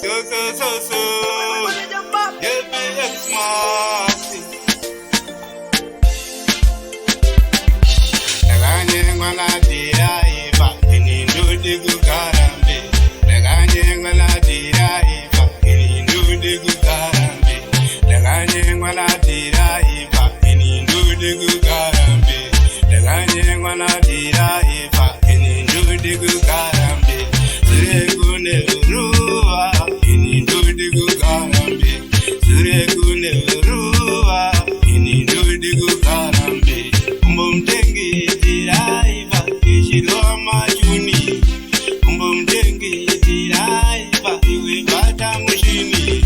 so. You'll be smart. Naganyengwana dira iba, inindu digu garambe. Naganyengwana dira iba, inindu digu garambe. Naganyengwana dira iba, inindu digu garambe. Naganyengwana dira iba, inindu digu garambe. Surekune uruwa, inindu digu garambe. Surekune uruwa, inindu digu garambe. Mbumtengi diraiva, ishilwa machuni. Mbumtengi diraiva, iwe bata mushini.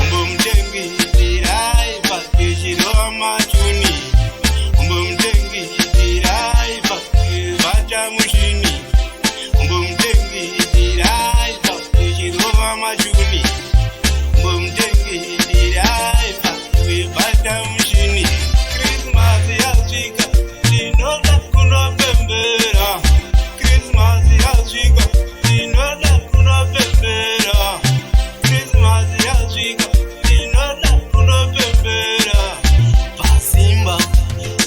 Mbumtengi diraiva, ishilwa machuni. Mbumtengi diraiva, iwe bata mushini. Mbumtengi diraiva, ishilwa machuni. Mbumtengi diraiva, iwe bata mushini. Christmas yafika, sinoda kunopembera. Christmas yafika, sinoda kunopembera. Christmas yafika, sinoda kunopembera. Pasimba,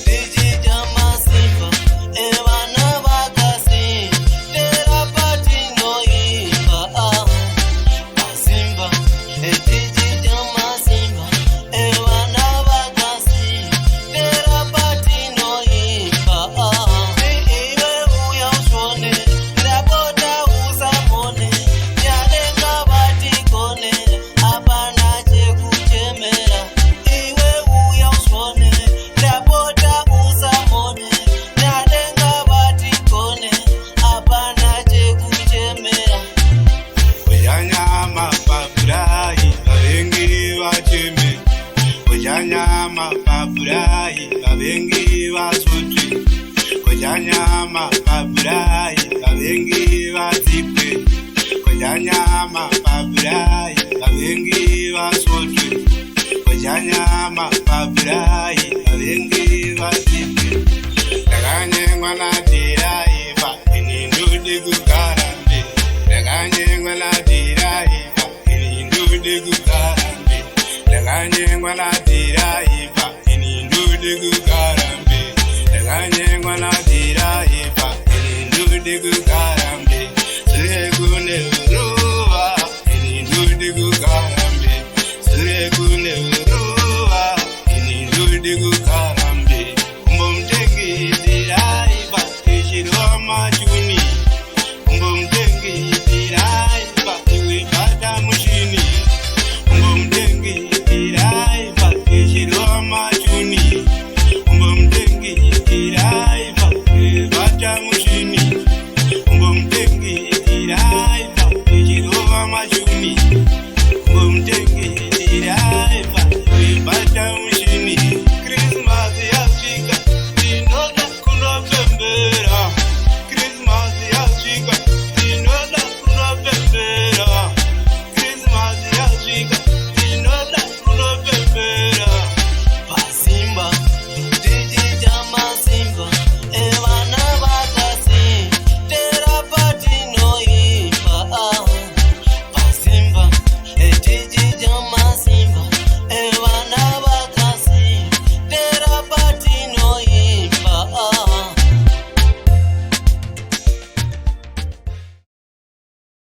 tijija masimba, evana vakasi, tera patino iba. Pasimba, tijija masimba, evana vakasi, tera patino iba. Iwe uya usone, ndapota usamone, nyadenga vatikone, apana chekuchemera. Iwe uya usone, ndapota usamone, nyadenga vatikone, apana chekuchemera. Kujanyama papurai, kavengi vacheme. Kujanyama papurai, kavengi vasutwe. Kujanyama papurai, kavengi vazipwe. Kujanyama papurai, kavengi vasutwe. Kujanyama papurai, kavengi vazipwe. Naganyengwana diraiva, inindu digu garambe. Naganyengwana diraiva, inindu digu garambe. Naganyengwana diraiva, inindu digu garambe. Naganyengwana diraiva, inindu digu garambe.